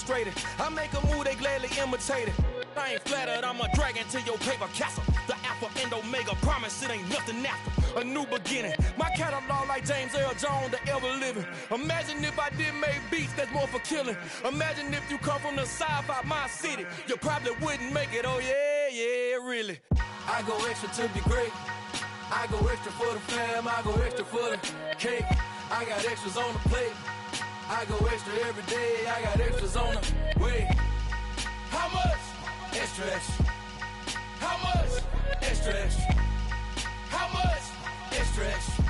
frustrated. I make a move, they gladly imitate it. I ain't flattered, I'm a dragon to your paper castle. The Alpha and Omega, promise it ain't nothing after. A new beginning. My catalog like James Earl Jones, the ever living. Imagine if I did make beats that's more for killing. Imagine if you come from the south out my city. You probably wouldn't make it, oh yeah, really. I go extra to be great. I go extra for the fam, I go extra for the cake. I got extras on the plate. I go extra every day, I got extras on the way. How much? Extra, extra. How much? Extra, extra. How much? Extra, extra.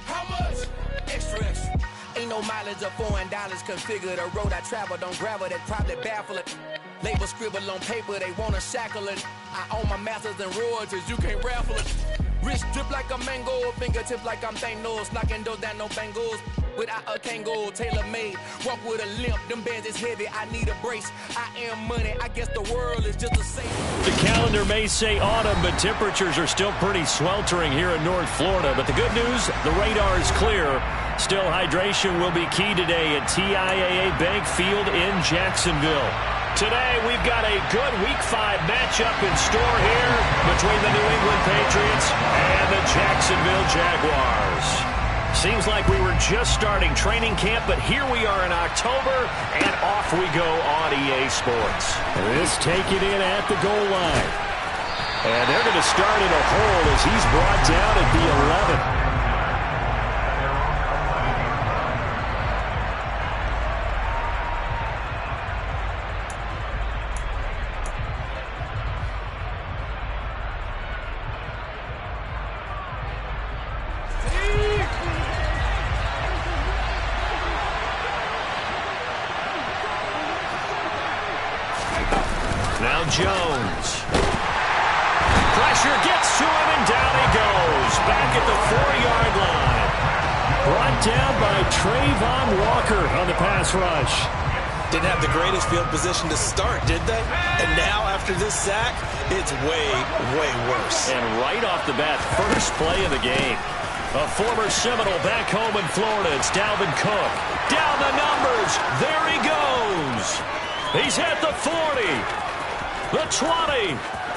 How much? Extra, extra. Ain't no mileage of $4 configure the road I travel. Don't gravel, that probably baffle it. Label scribble on paper, they wanna shackle it. I own my masters and royalties, you can't raffle it. Wrist drip like a mango, fingertips like I'm Thanos, knocking those down no bangles. Without a Kango, tailor-made, walk with a limp, them bands is heavy, I need a brace. I am money, I guess the world is just a safe. The calendar may say autumn, but temperatures are still pretty sweltering here in North Florida. But the good news, the radar is clear. Still, hydration will be key today at TIAA Bank Field in Jacksonville. Today, we've got a good Week 5 matchup in store here between the New England Patriots and the Jacksonville Jaguars. Seems like we were just starting training camp, but here we are in October, and off we go on EA Sports. This taken in at the goal line. And they're going to start in a hole as he's brought down at the 11. Now Jones. Pressure gets to him, and down he goes. Back at the 4-yard line. Brought down by Trayvon Walker on the pass rush. Didn't have the greatest field position to start, did they? And now, after this sack, it's way, way worse. And right off the bat, first play of the game. A former Seminole back home in Florida. It's Dalvin Cook. Down the numbers. There he goes. He's at the 40. The 20,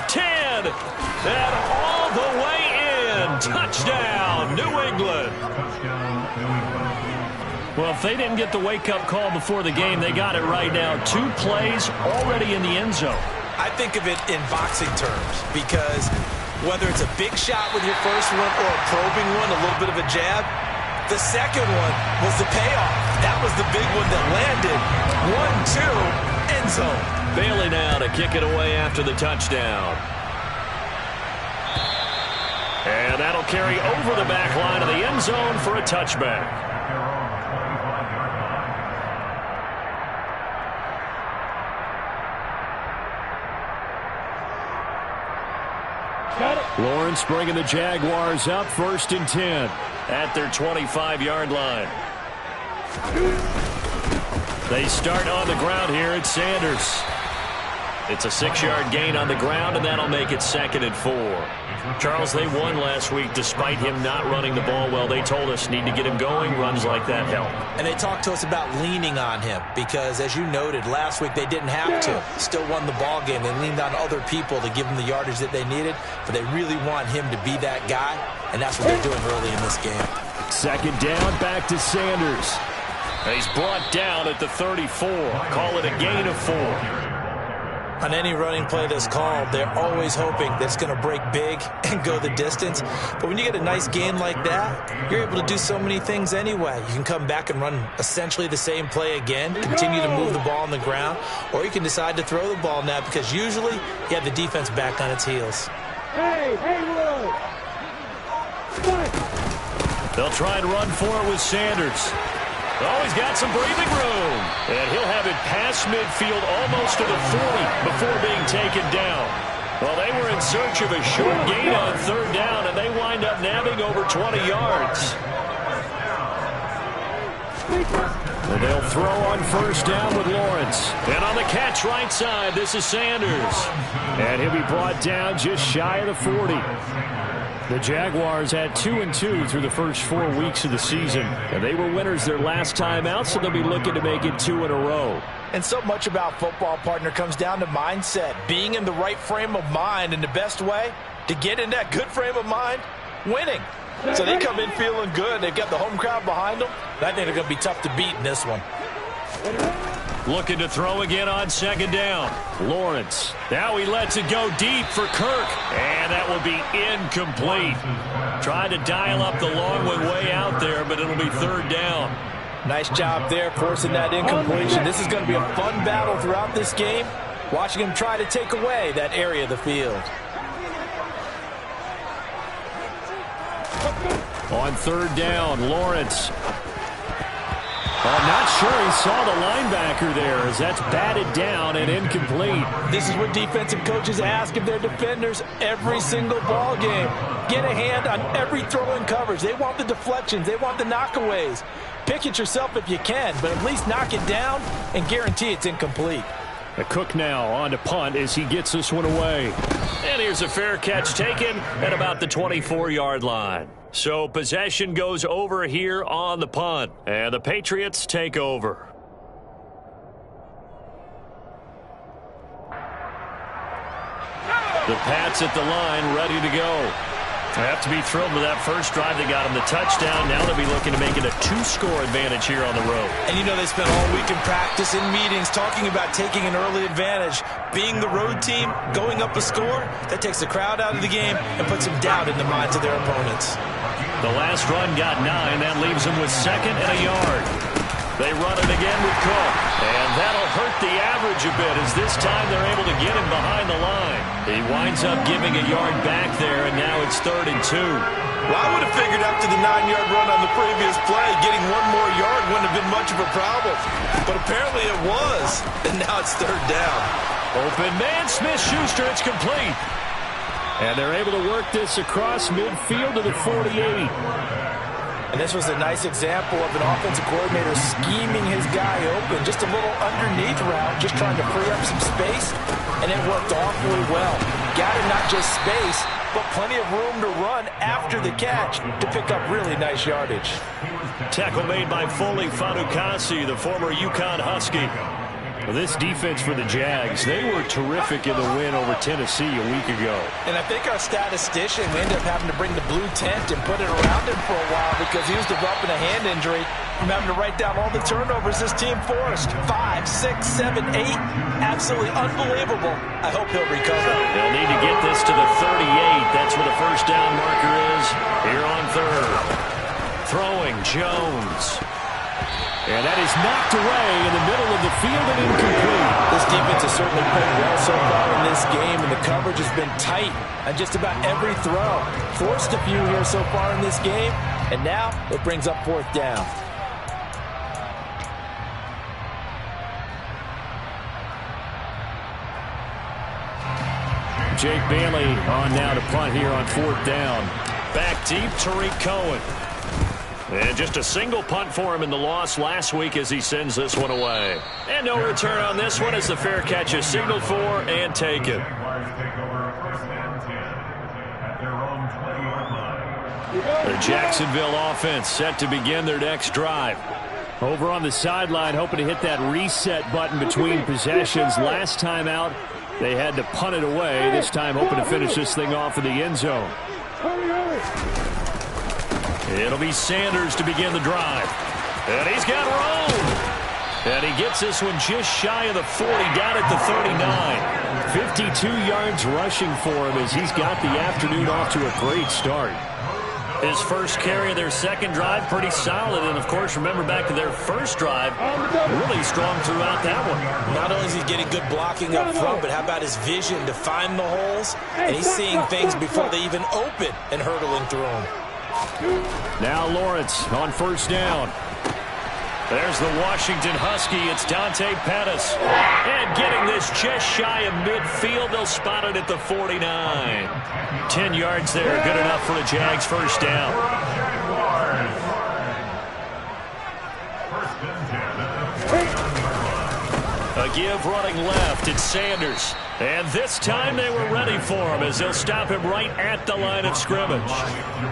10, and all the way in. Touchdown, New England. Well, if they didn't get the wake-up call before the game, they got it right now. 2 plays already in the end zone. I think of it in boxing terms because whether it's a big shot with your first one or a probing one, a little bit of a jab, the second one was the payoff. That was the big one that landed. 1-2, end zone. Bailey now to kick it away after the touchdown. And that'll carry over the back line of the end zone for a touchback. Lawrence bringing the Jaguars up 1st and 10 at their 25-yard line. They start on the ground here at Sanders. It's a 6-yard gain on the ground, and that'll make it 2nd and 4. Charles, they won last week despite him not running the ball well. They told us need to get him going. Runs like that help. And they talked to us about leaning on him because, as you noted, last week they didn't have to. Still won the ball game. They leaned on other people to give them the yardage that they needed, but they really want him to be that guy, and that's what they're doing early in this game. 2nd down, back to Sanders. He's brought down at the 34. Call it a gain of 4. On any running play that's called, they're always hoping that it's going to break big and go the distance. But when you get a nice gain like that, you're able to do so many things anyway. You can come back and run essentially the same play again, continue to move the ball on the ground, or you can decide to throw the ball now because usually you have the defense back on its heels. They'll try and run for it with Sanders. Oh, he's got some breathing room. And he'll have it past midfield almost to the 40 before being taken down. Well, they were in search of a short gain on 3rd down, and they wind up nabbing over 20 yards. And they'll throw on 1st down with Lawrence. And on the catch right side, this is Sanders. And he'll be brought down just shy of the 40. The Jaguars had 2-2 through the first 4 weeks of the season, and they were winners their last time out, so they'll be looking to make it 2 in a row. And so much about football, partner, comes down to mindset. Being in the right frame of mind, and the best way to get in that good frame of mind, winning. So they come in feeling good. They've got the home crowd behind them. I think they're going to be tough to beat in this one. Looking to throw again on second down. Lawrence. Now he lets it go deep for Kirk. And that will be incomplete. Trying to dial up the long one way out there, but it'll be third down. Nice job there forcing that incompletion. This is going to be a fun battle throughout this game. Watching him try to take away that area of the field. On third down, Lawrence. I'm not sure he saw the linebacker there as that's batted down and incomplete. This is what defensive coaches ask of their defenders every single ball game. Get a hand on every throw in coverage. They want the deflections. They want the knockaways. Pick it yourself if you can, but at least knock it down and guarantee it's incomplete. A Cook now on to punt as he gets this one away. And here's a fair catch taken at about the 24-yard line. So possession goes over here on the punt, and the Patriots take over. The Pats at the line, ready to go. They have to be thrilled with that first drive. They got them the touchdown. Now they'll be looking to make it a 2-score advantage here on the road. And you know they spent all week in practice, in meetings, talking about taking an early advantage. Being the road team, going up a score, that takes the crowd out of the game and puts some doubt in the minds of their opponents. The last run got 9. That leaves them with second and a yard. They run it again with Cook. And that'll hurt the average a bit as this time they're able to get him behind the line. He winds up giving a yard back there, and now it's 3rd and 2. Well, I would have figured after the 9-yard run on the previous play, getting one more yard wouldn't have been much of a problem. But apparently it was, and now it's 3rd down. Open man, Smith-Schuster, it's complete. And they're able to work this across midfield to the 48. And this was a nice example of an offensive coordinator scheming his guy open. Just a little underneath route, just trying to free up some space, and it worked awfully well. Got him not just space, but plenty of room to run after the catch to pick up really nice yardage. Tackle made by Foley Fatukasi, the former UConn Husky. Well, this defense for the Jags, they were terrific in the win over Tennessee a week ago. And I think our statistician, we ended up having to bring the blue tent and put it around him for a while because he was developing a hand injury from having to write down all the turnovers this team forced. 5, 6, 7, 8. Absolutely unbelievable. I hope he'll recover. They'll need to get this to the 38. That's where the first down marker is here on 3rd. Throwing Jones. And that is knocked away in the middle of the field and incomplete. This defense has certainly played well so far in this game, and the coverage has been tight on just about every throw. Forced a few here so far in this game, and now it brings up 4th down. Jake Bailey on now to punt here on 4th down. Back deep, Tariq Cohen. And just a single punt for him in the loss last week as he sends this one away. And no return on this one as the fair catch is signaled for and taken. The Jacksonville offense set to begin their next drive. Over on the sideline, hoping to hit that reset button between possessions. Last time out, they had to punt it away. This time hoping to finish this thing off in the end zone. It'll be Sanders to begin the drive. And he's got room. And he gets this one just shy of the 40, down at the 39. 52 yards rushing for him as he's got the afternoon off to a great start. His first carry of their second drive, pretty solid. And, of course, remember back to their first drive, really strong throughout that one. Not only is he getting good blocking up front, but how about his vision to find the holes? And he's seeing things before they even open and hurdling through them. Now Lawrence on first down. There's the Washington Husky. It's Dante Pettis. And getting this just shy of midfield. They'll spot it at the 49. 10 yards there. Good enough for the Jags first down. A give running left. It's Sanders. And this time they were ready for him as they'll stop him right at the line of scrimmage.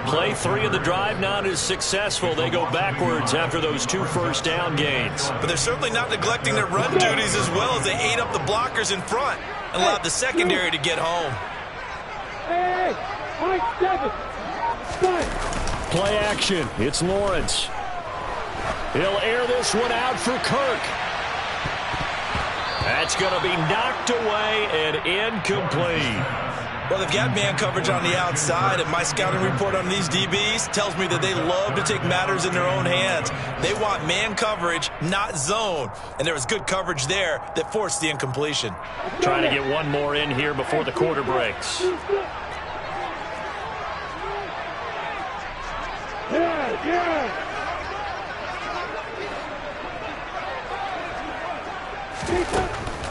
Play 3 of the drive not as successful. They go backwards after those 2 first-down gains. But they're certainly not neglecting their run duties as well as they ate up the blockers in front and allowed the secondary to get home. Play action. It's Lawrence. He'll air this one out for Kirk. That's going to be knocked away and incomplete. Well, they've got man coverage on the outside, and my scouting report on these DBs tells me that they love to take matters in their own hands. They want man coverage, not zone. And there was good coverage there that forced the incompletion. Trying to get one more in here before the quarter breaks.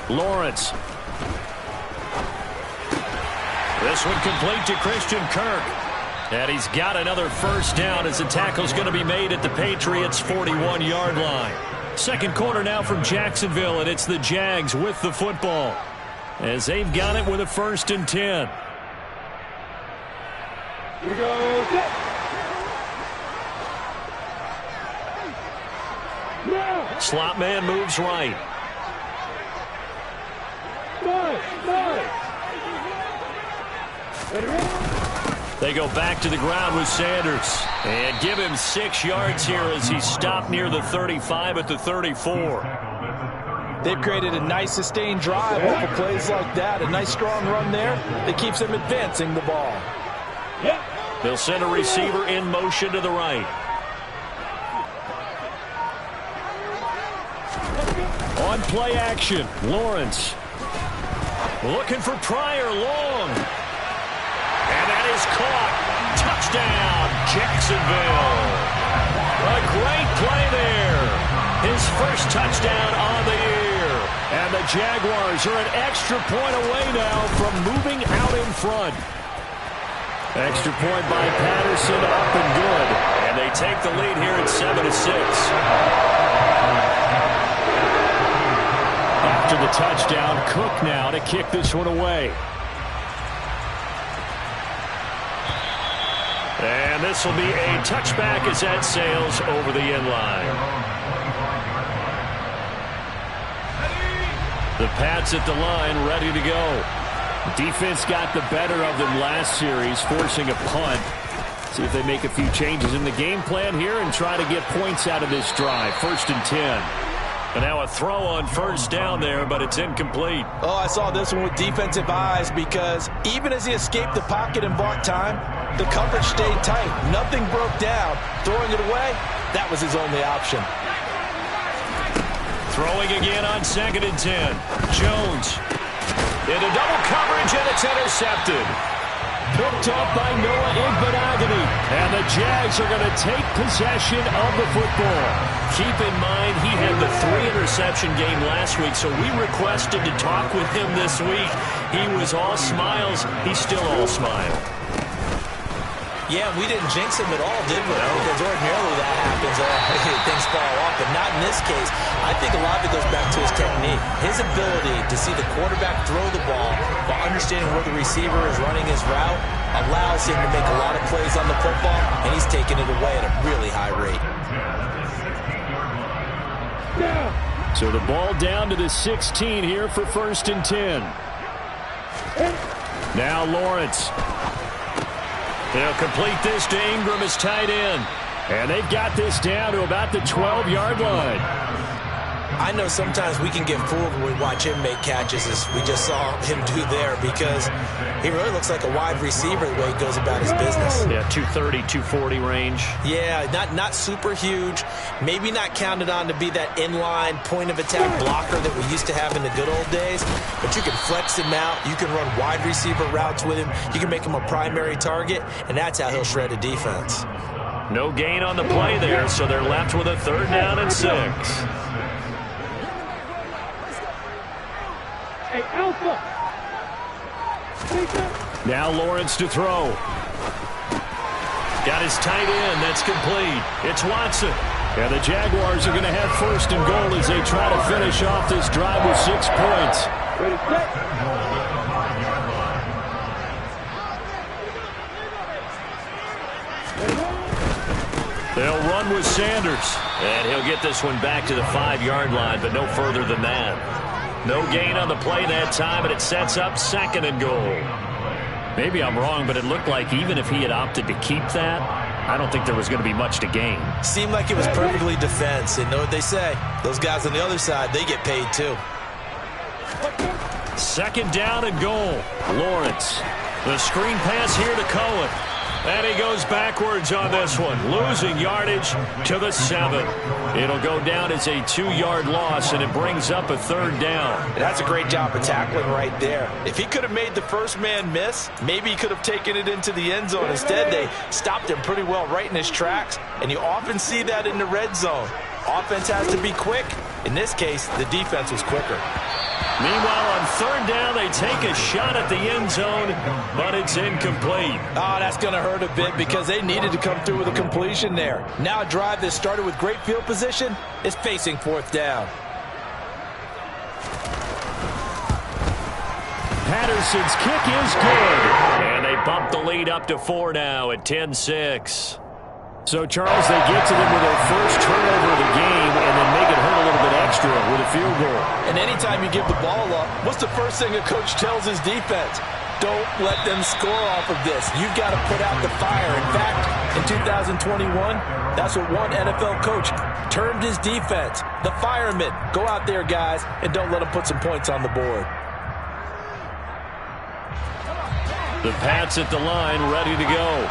Lawrence. This one complete to Christian Kirk. And he's got another first down as the tackle's going to be made at the Patriots' 41-yard line. Second quarter now from Jacksonville, and it's the Jags with the football as they've got it with a 1st and 10. Here we go. Slot man moves right. They go back to the ground with Sanders and give him 6 yards here as he stopped near the 35 at the 34. They've created a nice sustained drive off of plays like that. A nice strong run there that keeps them advancing the ball. They'll send a receiver in motion to the right. On play action, Lawrence. Looking for Pryor, long. And that is caught. Touchdown, Jacksonville. A great play there. His first touchdown on the year. And the Jaguars are an extra point away now from moving out in front. Extra point by Patterson, up and good. And they take the lead here at 7-6. After the touchdown, Cook now to kick this one away. And this will be a touchback as that sails over the end line. The Pats at the line, ready to go. Defense got the better of them last series, forcing a punt. See if they make a few changes in the game plan here and try to get points out of this drive. 1st and 10. And now a throw on first down there, but it's incomplete. Oh, I saw this one with defensive eyes because even as he escaped the pocket and bought time, the coverage stayed tight. Nothing broke down. Throwing it away, that was his only option. Throwing again on 2nd and 10. Jones into double coverage, and it's intercepted. Picked up by Noah Igbenogany. And the Jags are going to take possession of the football. Keep in mind, he had the 3-interception game last week, so we requested to talk with him this week. He was all smiles. He's still all smile. Yeah, we didn't jinx him at all, did we? No. Because ordinarily that happens. Things fall off, but not in this case. I think a lot of it goes back to his technique. His ability to see the quarterback throw the ball while understanding where the receiver is running his route allows him to make a lot of plays on the football, and he's taking it away at a really high rate. So the ball down to the 16 here for 1st and 10. Now Lawrence. They'll complete this to Ingram as tight end. And they've got this down to about the 12-yard line. I know sometimes we can get fooled when we watch him make catches as we just saw him do there because he really looks like a wide receiver the way he goes about his business. Yeah, 230, 240 range. Yeah, not super huge. Maybe not counted on to be that inline point-of-attack blocker that we used to have in the good old days, but you can flex him out. You can run wide receiver routes with him. You can make him a primary target, and that's how he'll shred a defense. No gain on the play there, so they're left with a 3rd down and 6. Now Lawrence to throw. Got his tight end. That's complete. It's Watson. And the Jaguars are going to have first and goal as they try to finish off this drive with 6 points. They'll run with Sanders. And he'll get this one back to the 5-yard line, but no further than that. No gain on the play that time, and it sets up second and goal. Maybe I'm wrong, but it looked like even if he had opted to keep that, I don't think there was going to be much to gain. Seemed like it was perfectly defense. And know what they say? Those guys on the other side, they get paid too. Second down and goal. Lawrence. The screen pass here to Cohen. And he goes backwards on this one, losing yardage to the 7. It'll go down as a 2-yard loss, and it brings up a 3rd down. And that's a great job of tackling right there. If he could have made the first man miss, maybe he could have taken it into the end zone. Instead, they stopped him pretty well right in his tracks, and you often see that in the red zone. Offense has to be quick. In this case, the defense was quicker. Meanwhile, on 3rd down, they take a shot at the end zone, but it's incomplete. Oh, that's going to hurt a bit because they needed to come through with a completion there. Now a drive that started with great field position is facing 4th down. Patterson's kick is good. And they bump the lead up to 4 now at 10-6. So, Charles, they get to them with their first turnover of the game and then make it hurt a little bit extra with a field goal. And anytime you give the ball up, what's the first thing a coach tells his defense? Don't let them score off of this. You've got to put out the fire. In fact, in 2021, that's what one NFL coach termed his defense. The firemen. Go out there, guys, and don't let them put some points on the board. The Pats at the line, ready to go.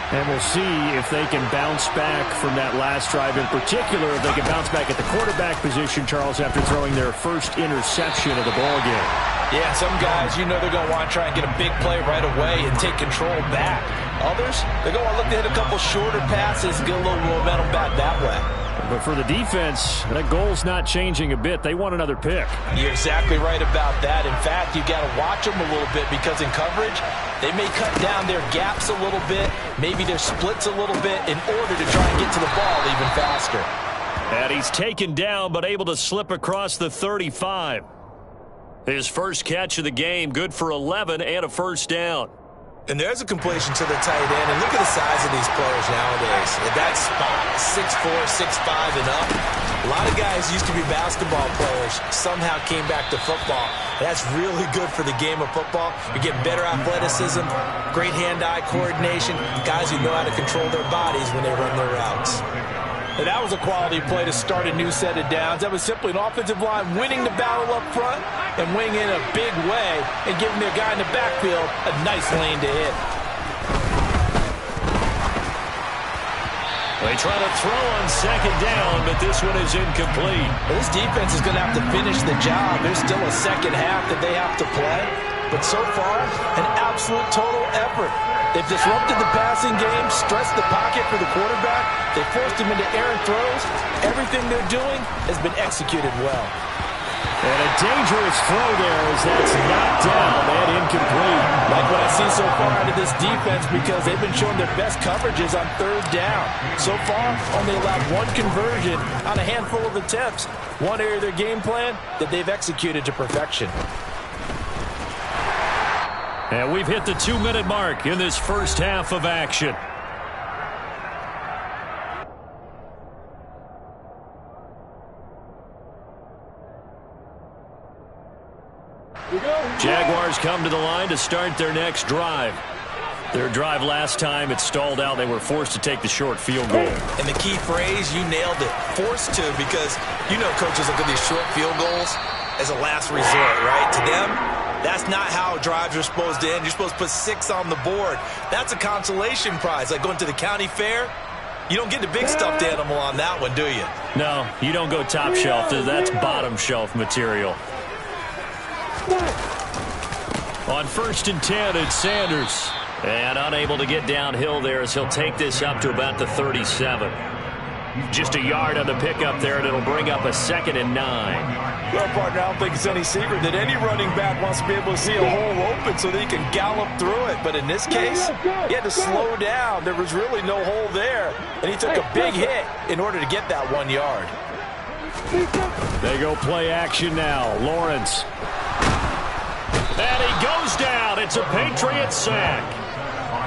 And we'll see if they can bounce back from that last drive. In particular, if they can bounce back at the quarterback position, Charles, after throwing their first interception of the ball game. Yeah, some guys, you know they're going to want to try and get a big play right away and take control back. Others, they're going to look to hit a couple shorter passes and get a little momentum back that way. But for the defense, that goal's not changing a bit. They want another pick. You're exactly right about that. In fact, you got to watch them a little bit because in coverage, they may cut down their gaps a little bit, maybe their splits a little bit in order to try and get to the ball even faster. And he's taken down but able to slip across the 35. His first catch of the game, good for 11 and a first down. And there's a completion to the tight end. And look at the size of these players nowadays. At that spot, 6'4", 6'5", and up. A lot of guys used to be basketball players, somehow came back to football. That's really good for the game of football. You get better athleticism, great hand-eye coordination, guys who know how to control their bodies when they run their routes. And that was a quality play to start a new set of downs. That was simply an offensive line winning the battle up front and winning in a big way and giving their guy in the backfield a nice lane to hit. They try to throw on second down, but this one is incomplete. Well, this defense is going to have to finish the job. There's still a second half that they have to play. But so far, an absolute total effort. They've disrupted the passing game, stressed the pocket for the quarterback. They forced him into errant throws. Everything they're doing has been executed well. And a dangerous throw there as that's knocked down and incomplete. Like what I see so far out of this defense because they've been showing their best coverages on 3rd down. So far, only allowed one conversion on a handful of attempts. One area of their game plan that they've executed to perfection. And we've hit the 2-minute mark in this first half of action. Jaguars come to the line to start their next drive. Their drive last time, it stalled out. They were forced to take the short field goal. And the key phrase, you nailed it, forced to, because you know coaches look at these short field goals as a last resort, right? To them, that's not how drives are supposed to end. You're supposed to put 6 on the board. That's a consolation prize, like going to the county fair. You don't get the big stuffed animal on that one, do you? No, you don't go top shelf. That's bottom shelf material. On 1st and 10, it's Sanders. And unable to get downhill there as he'll take this up to about the 37. Just a yard on the pickup there, and it'll bring up a 2nd and 9. Well, partner, I don't think it's any secret that any running back wants to be able to see a hole open so that he can gallop through it. But in this case, he had to slow down. There was really no hole there, and he took a big hit in order to get that 1 yard. They go play action now. Lawrence. And he goes down. It's a Patriots sack.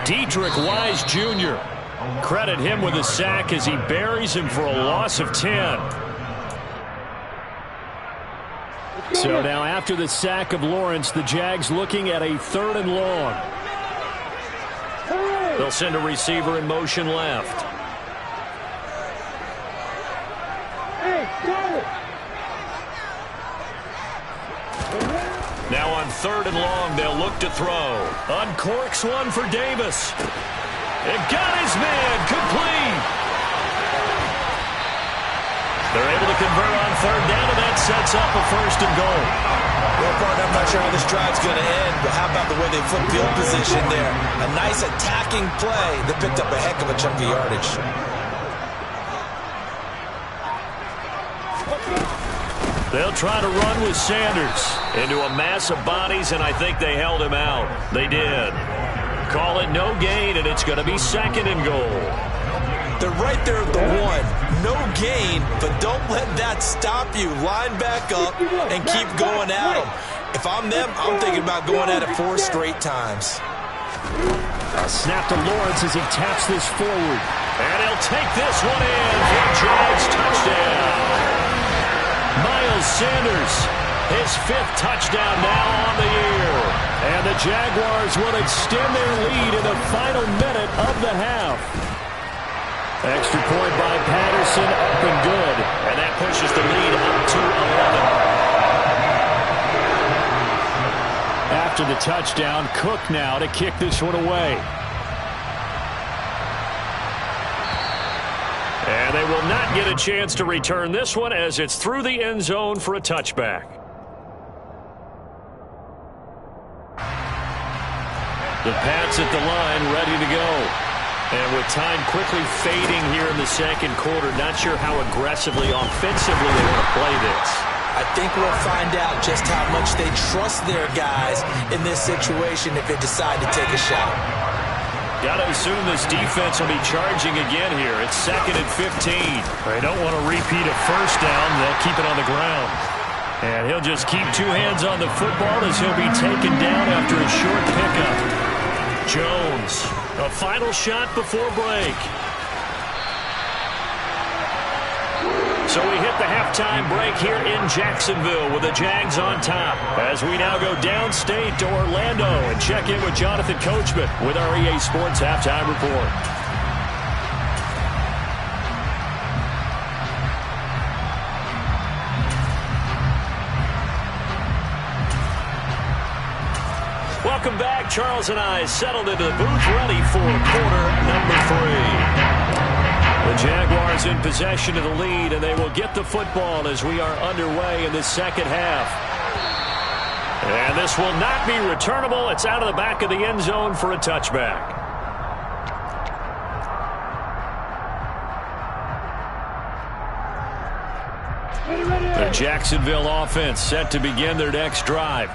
Dedrick Wise Jr. Credit him with a sack as he buries him for a loss of 10. So now after the sack of Lawrence, the Jags looking at a 3rd and long. They'll send a receiver in motion left. Now on 3rd and long, they'll look to throw. Uncorks one for Davis. It got his man complete. They're able to convert on 3rd down, and that sets up a 1st and goal. Well, partner, I'm not sure how this drive's going to end, but how about the way they flip field position there? A nice attacking play that picked up a heck of a chunk of yardage. They'll try to run with Sanders into a mass of bodies, and I think they held him out. They did. Call it no gain, and it's going to be 2nd and goal. They're right there at the 1. No gain, but don't let that stop you. Line back up and keep going at them. If I'm them, I'm thinking about going at it 4 straight times. A snap to Lawrence as he taps this forward. And he'll take this one in for a Jags touchdown. Miles Sanders, his 5th touchdown now on the year. And the Jaguars will extend their lead in the final minute of the half. Extra point by Patterson, up and good. And that pushes the lead up to 11. After the touchdown, Cook now to kick this one away. And they will not get a chance to return this one as it's through the end zone for a touchback. The Pats at the line, ready to go. And with time quickly fading here in the 2nd quarter, not sure how aggressively, offensively they want to play this. I think we'll find out just how much they trust their guys in this situation if they decide to take a shot. Got to assume this defense will be charging again here. It's 2nd and 15. They don't want to repeat a 1st down. They'll keep it on the ground. And he'll just keep 2 hands on the football as he'll be taken down after a short pickup. Jones, a final shot before break. So we hit the halftime break here in Jacksonville with the Jags on top. As we now go downstate to Orlando and check in with Jonathan Coachman with our EA Sports Halftime Report. Welcome back. Charles and I settled into the booth ready for quarter number 3. The Jaguars in possession of the lead, and they will get the football as we are underway in the 2nd half. And this will not be returnable. It's out of the back of the end zone for a touchback. The Jacksonville offense set to begin their next drive.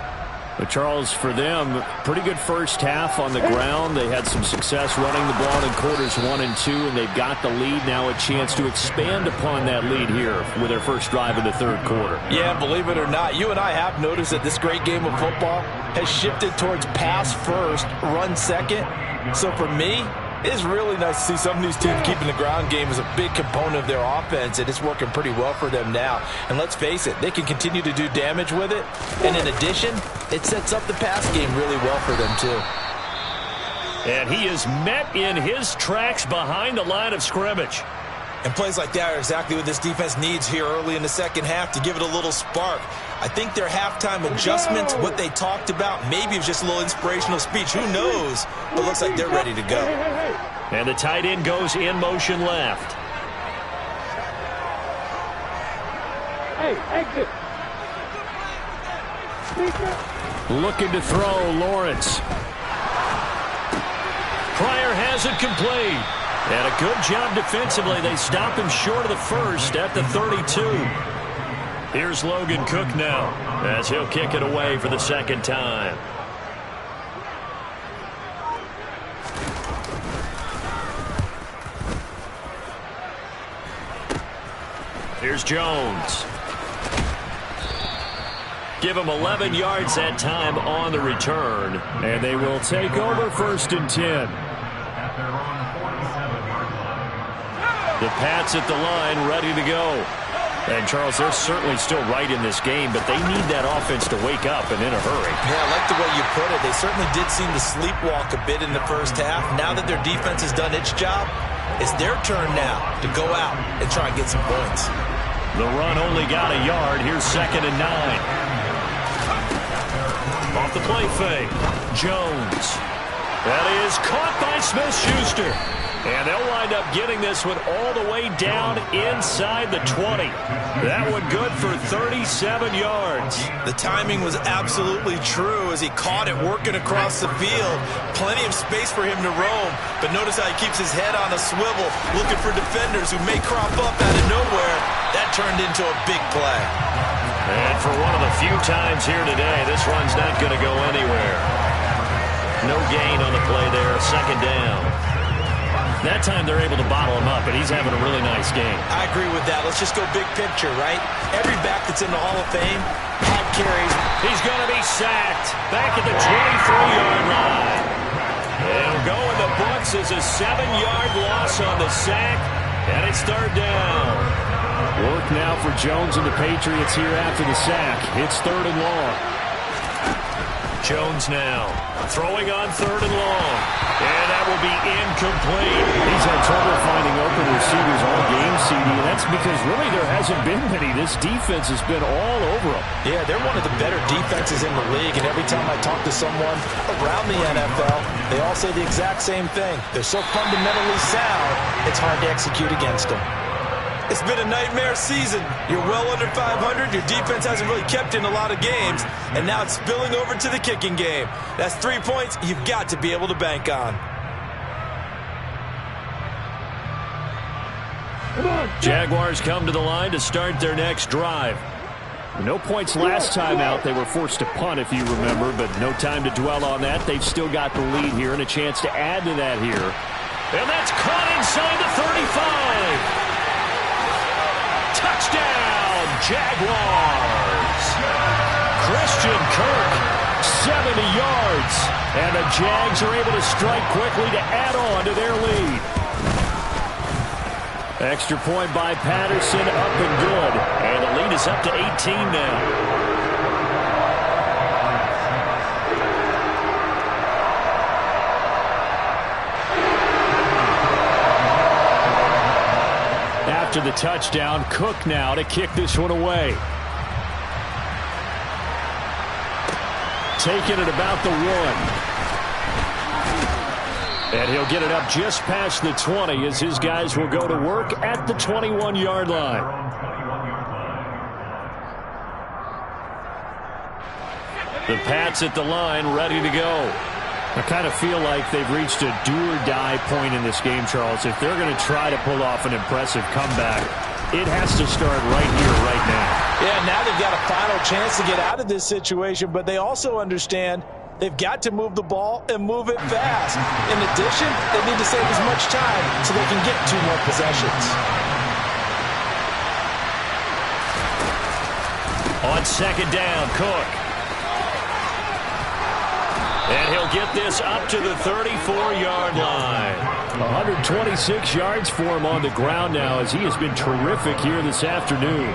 But Charles, for them, pretty good first half on the ground. They had some success running the ball in quarters 1 and 2, and they've got the lead. Now a chance to expand upon that lead here with their first drive in the 3rd quarter. Yeah, believe it or not, you and I have noticed that this great game of football has shifted towards pass first, run second. So for me, it's really nice to see some of these teams keeping the ground game as a big component of their offense, and it's working pretty well for them now. And let's face it, they can continue to do damage with it. And in addition, it sets up the pass game really well for them too. And he is met in his tracks behind the line of scrimmage. And plays like that are exactly what this defense needs here early in the 2nd half to give it a little spark. I think their halftime adjustment, what they talked about, maybe it was just a little inspirational speech. Who knows? But looks like they're ready to go. And the tight end goes in motion left. Hey, exit. Looking to throw, Lawrence. Pryor has it complete. And a good job defensively. They stop him short of the 1st at the 32. Here's Logan Cook now as he'll kick it away for the second time. Here's Jones. Give him 11 yards that time on the return. And they will take over 1st and 10. The Pats at the line ready to go. And, Charles, they're certainly still right in this game, but they need that offense to wake up and in a hurry. Yeah, I like the way you put it. They certainly did seem to sleepwalk a bit in the first half. Now that their defense has done its job, it's their turn now to go out and try and get some points. The run only got a yard. Here's 2nd and 9. Off the play fake. Jones. That is caught by Smith-Schuster. And they'll wind up getting this one all the way down inside the 20. That one good for 37 yards. The timing was absolutely true as he caught it working across the field. Plenty of space for him to roam. But notice how he keeps his head on a swivel, looking for defenders who may crop up out of nowhere. That turned into a big play. And for one of the few times here today, this run's not going to go anywhere. No gain on the play there, 2nd down. That time they're able to bottle him up, and he's having a really nice game. I agree with that. Let's just go big picture, right? Every back that's in the Hall of Fame had carries. He's going to be sacked back at the 23-yard line. It'll go in the books as a 7-yard loss on the sack, and it's 3rd down. Work now for Jones and the Patriots here after the sack. It's 3rd and long. Jones now throwing on 3rd and long. And that will be incomplete. He's had trouble finding open receivers all game, CD, and that's because really there hasn't been many. This defense has been all over them. Yeah, they're one of the better defenses in the league, and every time I talk to someone around the NFL, they all say the exact same thing. They're so fundamentally sound, it's hard to execute against them. It's been a nightmare season. You're well under 500. Your defense hasn't really kept in a lot of games, and now it's spilling over to the kicking game. That's 3 points you've got to be able to bank on. Jaguars come to the line to start their next drive. No points last time out. They were forced to punt, if you remember, but no time to dwell on that. They've still got the lead here and a chance to add to that here. And that's caught inside the 35. Touchdown, Jaguars. Christian Kirk, 70 yards. And the Jags are able to strike quickly to add on to their lead. Extra point by Patterson, up and good. And the lead is up to 18 now. After the touchdown, Cook now to kick this one away. Taking it about the 1. And he'll get it up just past the 20 as his guys will go to work at the 21-yard line. The Pats at the line ready to go. I kind of feel like they've reached a do-or-die point in this game, Charles. If they're going to try to pull off an impressive comeback, it has to start right here, right now. Yeah, now they've got a final chance to get out of this situation, but they also understand they've got to move the ball and move it fast. In addition, they need to save as much time so they can get 2 more possessions. On 2nd down, Cook. And he'll get this up to the 34-yard line. 126 yards for him on the ground now as he has been terrific here this afternoon.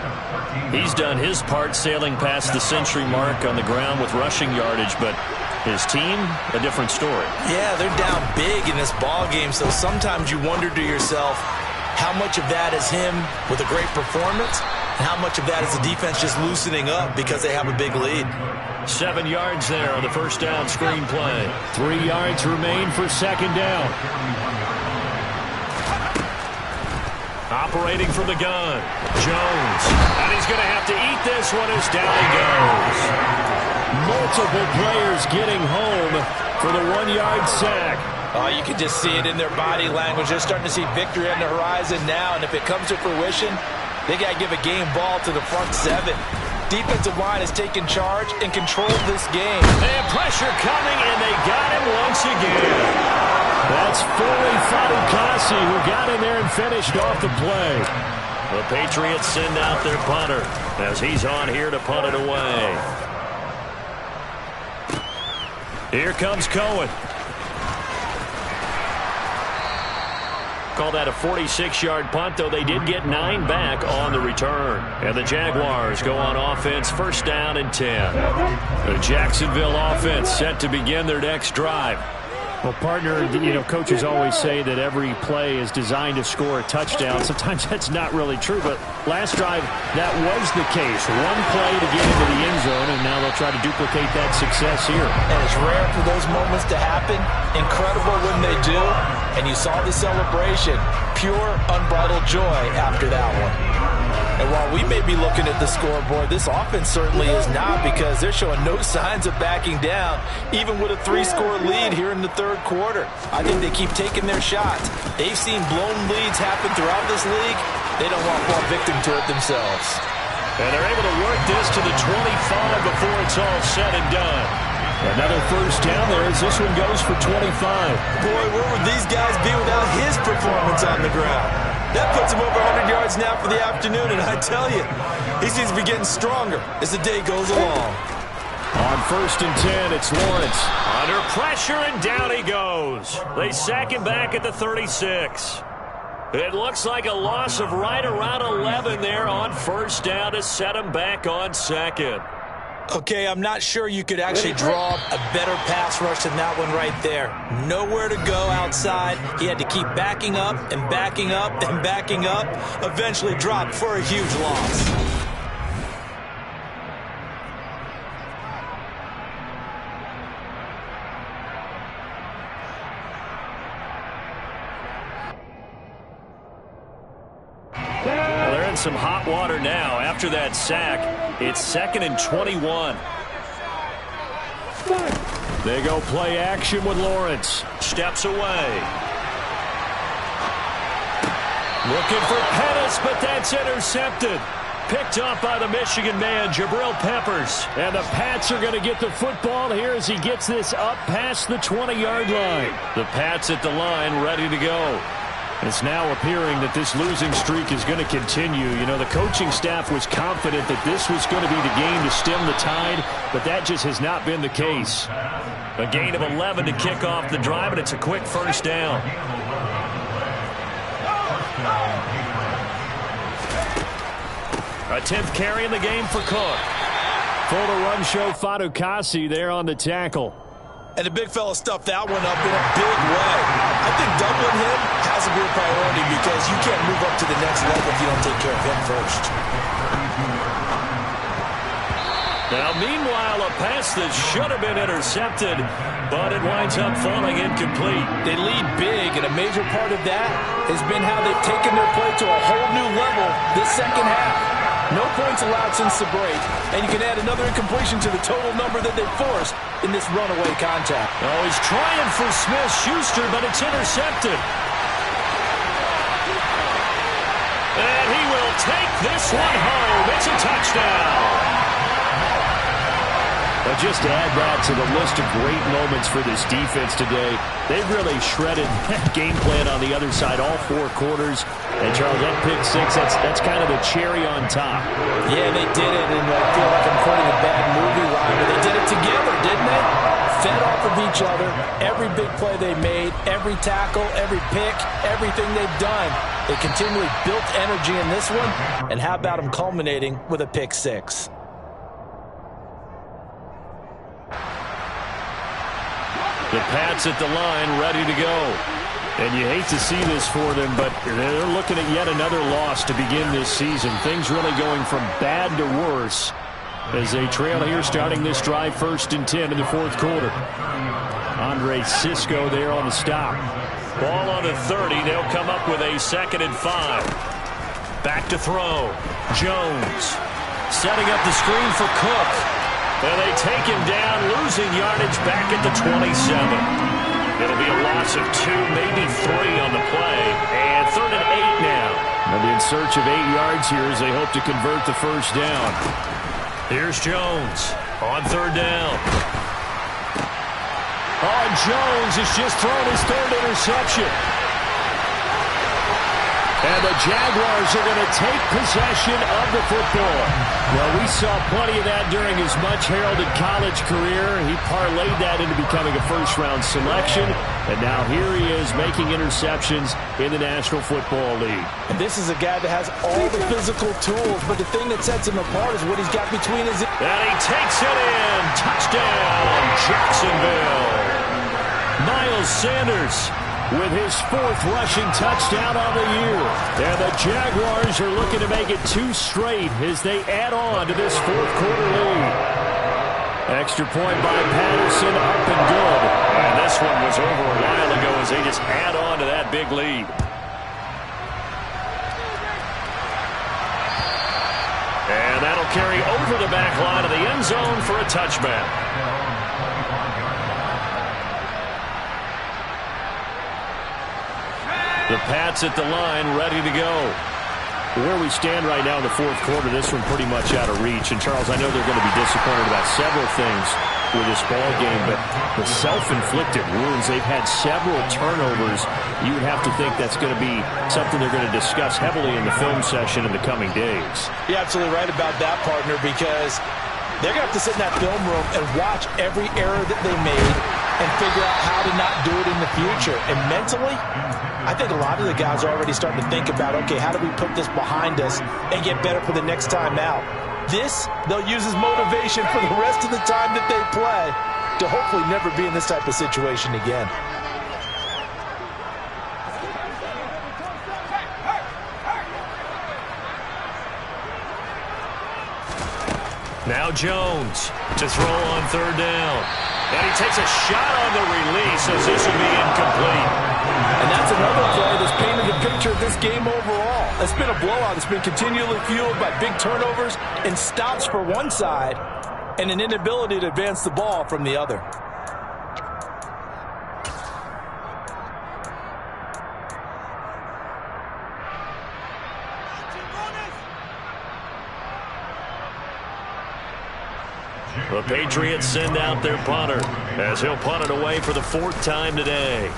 He's done his part sailing past the century mark on the ground with rushing yardage, but his team, a different story. Yeah, they're down big in this ball game, so sometimes you wonder to yourself how much of that is him with a great performance and how much of that is the defense just loosening up because they have a big lead. 7 yards there on the first down screen play. 3 yards remain for 2nd down. Operating from the gun, Jones. And he's going to have to eat this one as down he goes. Multiple players getting home for the 1-yard sack. Oh, you can just see it in their body language. They're starting to see victory on the horizon now, and if it comes to fruition, They got to give a game ball to the front seven. Defensive line has taken charge and controlled this game. And pressure coming, and they got him once again. That's Foley Fatukasi who got in there and finished off the play. The Patriots send out their punter as he's on here to punt it away. Here comes Cohen. Call that a 46-yard punt, though they did get 9 back on the return. And the Jaguars go on offense, first down and 10. The Jacksonville offense set to begin their next drive. Well, partner, coaches always say that every play is designed to score a touchdown. Sometimes that's not really true, but last drive, that was the case. One play to get into the end zone, and now they'll try to duplicate that success here. And it's rare for those moments to happen. Incredible when they do. And you saw the celebration. Pure, unbridled joy after that one. And while we may be looking at the scoreboard, this offense certainly is not, because they're showing no signs of backing down, even with a 3-score lead here in the third quarter. I think they keep taking their shots. They've seen blown leads happen throughout this league. They don't want to fall victim to it themselves. And they're able to work this to the 25 before it's all said and done. Another first down there as this one goes for 25. Boy, where would these guys be without his performance on the ground? That puts him over 100 yards now for the afternoon, and I tell you, he seems to be getting stronger as the day goes along. On first and 10, it's Lawrence. Under pressure, and down he goes. They sack him back at the 36. It looks like a loss of right around 11 there on first down to set him back on second. Okay, I'm not sure you could actually draw a better pass rush than that one right there. Nowhere to go outside. He had to keep backing up and backing up and backing up. Eventually dropped for a huge loss. Well, they're in some hot water now. After that sack, it's 2nd and 21. They go play action with Lawrence. Steps away. Looking for Pettis, but that's intercepted. Picked up by the Michigan man, Jabril Peppers. And the Pats are going to get the football here as he gets this up past the 20-yard line. The Pats at the line, ready to go. It's now appearing that this losing streak is going to continue. The coaching staff was confident that this was going to be the game to stem the tide, but that just has not been the case. A gain of 11 to kick off the drive, and it's a quick first down. A 10th carry in the game for Cook. Full to run show Fatukasi there on the tackle. And the big fella stuffed that one up in a big way. I think doubling him has to be a priority, because you can't move up to the next level if you don't take care of him first. Now, meanwhile, a pass that should have been intercepted, but it winds up falling incomplete. They lead big, and a major part of that has been how they've taken their play to a whole new level this second half. No points allowed since the break, and you can add another incompletion to the total number that they've forced in this runaway contact. Oh, he's trying for Smith-Schuster, but it's intercepted. And he will take this one home. It's a touchdown. But just to add that to the list of great moments for this defense today, they've really shredded that game plan on the other side all 4 quarters. And, Charles, that pick 6, that's kind of the cherry on top. Yeah, they did it, and I feel like I'm quoting a bad movie line, but they did it together, didn't they? Fed off of each other, every big play they made, every tackle, every pick, everything they've done. They continually built energy in this one, and how about them culminating with a pick 6? The Pats at the line, ready to go. And you hate to see this for them, but they're looking at yet another loss to begin this season. Things really going from bad to worse as they trail here starting this drive, 1st and 10 in the 4th quarter. Andre Cisco there on the stop. Ball on the 30. They'll come up with a 2nd and 5. Back to throw. Jones setting up the screen for Cook. And they take him down, losing yardage back at the 27. It'll be a loss of 2, maybe 3 on the play. And 3rd and 8 now. They'll be in search of 8 yards here as they hope to convert the first down. Here's Jones on third down. Oh, and Jones has just thrown his third interception. And the Jaguars are going to take possession of the football. Well, we saw plenty of that during his much-heralded college career. He parlayed that into becoming a first-round selection. And now here he is making interceptions in the National Football League. And this is a guy that has all the physical tools, but the thing that sets him apart is what he's got between his... And he takes it in. Touchdown, Jacksonville. Miles Sanders with his 4th rushing touchdown on the year. And the Jaguars are looking to make it 2 straight as they add on to this 4th quarter lead. Extra point by Patterson, up and good. And this one was over a while ago as they just add on to that big lead. And that'll carry over the back line of the end zone for a touchback. The Pats at the line, ready to go. Where we stand right now in the 4th quarter, this one pretty much out of reach. And, Charles, I know they're going to be disappointed about several things with this ball game, but the self-inflicted wounds, they've had several turnovers. You would have to think that's going to be something they're going to discuss heavily in the film session in the coming days. You're absolutely right about that, partner, because they're going to have to sit in that film room and watch every error that they made and figure out how to not do it in the future. And mentally, I think a lot of the guys are already starting to think about, okay, how do we put this behind us and get better for the next time out? This, they'll use as motivation for the rest of the time that they play to hopefully never be in this type of situation again. Now Jones to throw on third down. And he takes a shot on the release as this will be incomplete. And that's another play that's painted a picture of this game overall. It's been a blowout. It's been continually fueled by big turnovers and stops for one side and an inability to advance the ball from the other. The Patriots send out their punter as he'll punt it away for the 4th time today.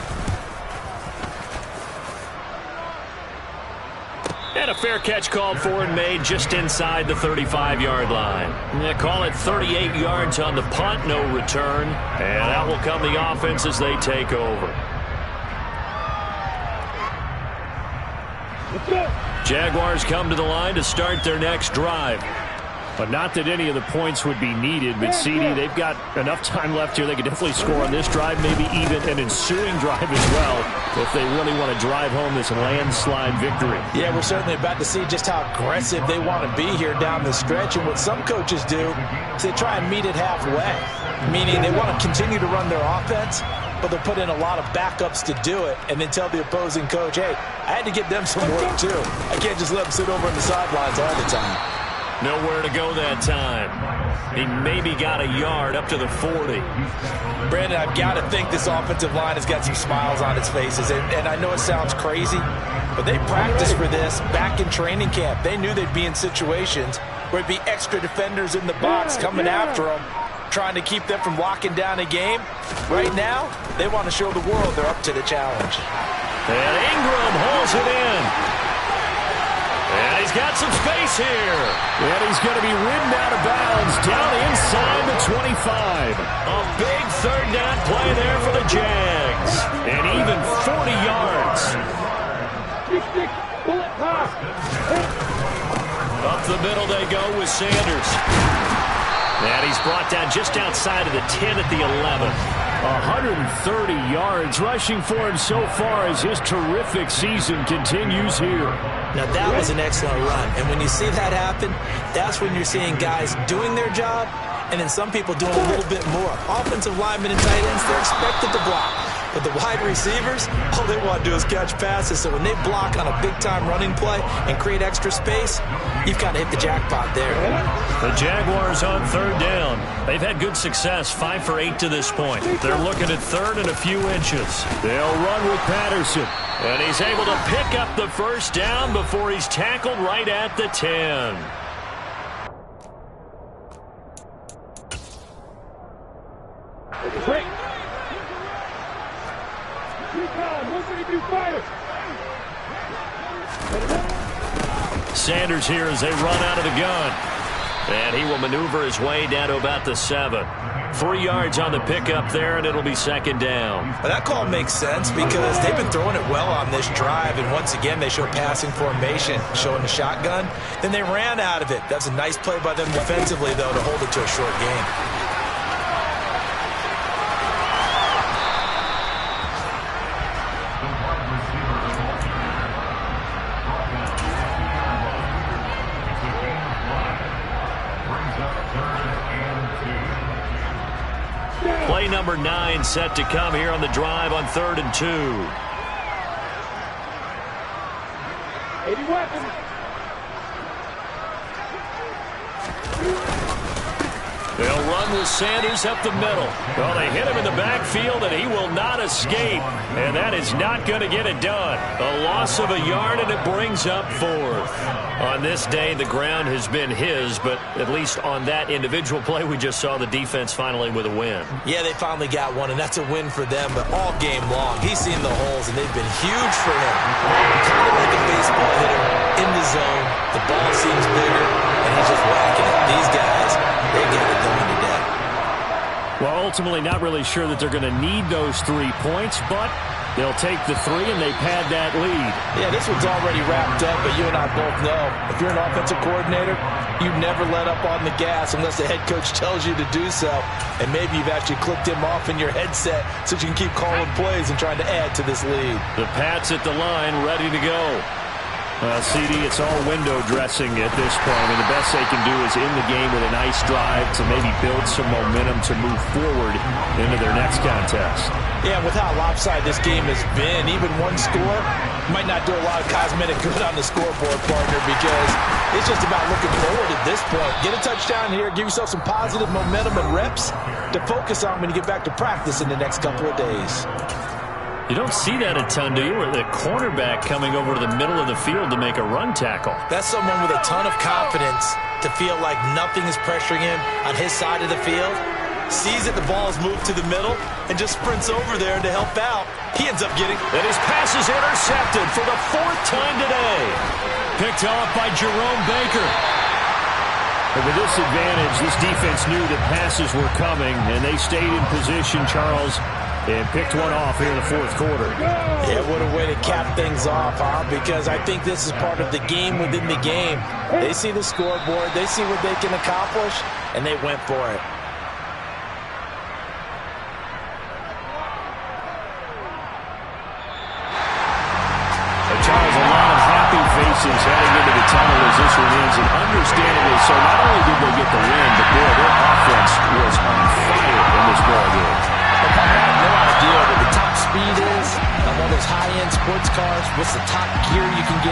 And a fair catch called for and made just inside the 35-yard line. They call it 38 yards on the punt, no return. And out will come the offense as they take over. Jaguars come to the line to start their next drive. But not that any of the points would be needed. But, CD, they've got enough time left here. They could definitely score on this drive, maybe even an ensuing drive as well, if they really want to drive home this landslide victory. Yeah, we're certainly about to see just how aggressive they want to be here down the stretch. And what some coaches do is they try and meet it halfway, meaning they want to continue to run their offense, but they'll put in a lot of backups to do it and then tell the opposing coach, hey, I had to get them some work too. I can't just let them sit over on the sidelines all the time. Nowhere to go that time. He maybe got a yard up to the 40. Brandon, I've got to think this offensive line has got some smiles on its faces. And I know it sounds crazy, but they practiced for this back in training camp. They knew they'd be in situations where it'd be extra defenders in the box coming after them, trying to keep them from locking down a game. Right now, they want to show the world they're up to the challenge. And Ingram holds it in. And he's got some space here. And he's going to be ridden out of bounds down inside the 25. A big third down play there for the Jags. And even 40 yards. Up the middle they go with Sanders. And he's brought down just outside of the 10 at the 11. 130 yards rushing for him so far as his terrific season continues here. Now, that was an excellent run. And when you see that happen, that's when you're seeing guys doing their job and then some people doing a little bit more. Offensive linemen and tight ends, they're expected to block. But the wide receivers, all they want to do is catch passes. So when they block on a big-time running play and create extra space, you've got to hit the jackpot there. The Jaguars on third down. They've had good success, 5 for 8 to this point. They're looking at third and a few inches. They'll run with Patterson. And he's able to pick up the first down before he's tackled right at the 10. Break. Sanders here as they run out of the gun. And he will maneuver his way down to about the 7. 3 yards on the pickup there, and it'll be second down. Well, that call makes sense because they've been throwing it well on this drive, and once again they show passing formation, showing the shotgun. Then they ran out of it. That's a nice play by them defensively, though, to hold it to a short game. Play number 9 set to come here on the drive on 3rd and 2. 80 weapons. They'll run with Sanders up the middle. Well, they hit him in the backfield, and he will not escape. And that is not going to get it done. A loss of a yard, and it brings up 4th. On this day, the ground has been his, but at least on that individual play, we just saw the defense finally with a win. Yeah, they finally got one, and that's a win for them, but all game long, he's seen the holes, and they've been huge for him. Kind of like a baseball hitter in the zone. The ball seems bigger, and he's just whacking it. These guys, they get it done today. Well, ultimately not really sure that they're going to need those 3 points, but they'll take the 3 and they pad that lead. Yeah, this one's already wrapped up, but you and I both know if you're an offensive coordinator, you never let up on the gas unless the head coach tells you to do so. And maybe you've actually clicked him off in your headset so you can keep calling plays and trying to add to this lead. The Pats at the line, ready to go. CD, it's all window dressing at this point. I mean, the best they can do is in the game with a nice drive to maybe build some momentum to move forward into their next contest. Yeah, with how lopsided this game has been, even one score might not do a lot of cosmetic good on the scoreboard, partner, because it's just about looking forward at this point. Get a touchdown here, give yourself some positive momentum and reps to focus on when you get back to practice in the next couple of days. You don't see that a ton, do you? With a cornerback coming over to the middle of the field to make a run tackle. That's someone with a ton of confidence to feel like nothing is pressuring him on his side of the field. Sees that the ball is moved to the middle and just sprints over there to help out. He ends up getting... And his pass is intercepted for the 4th time today. Picked off by Jerome Baker. With a disadvantage, this defense knew that passes were coming, and they stayed in position, Charles, and picked one off here in the 4th quarter. Yeah, what a way to cap things off, huh? Because I think this is part of the game within the game. They see the scoreboard, they see what they can accomplish, and they went for it. Charles, a lot of happy faces heading into the tunnel as this one ends, and understandably so. Not only did they get the win, but boy, their offense was on fire in this ball game. I have no idea what the top speed is on one of those high-end sports cars. What's the top gear you can get?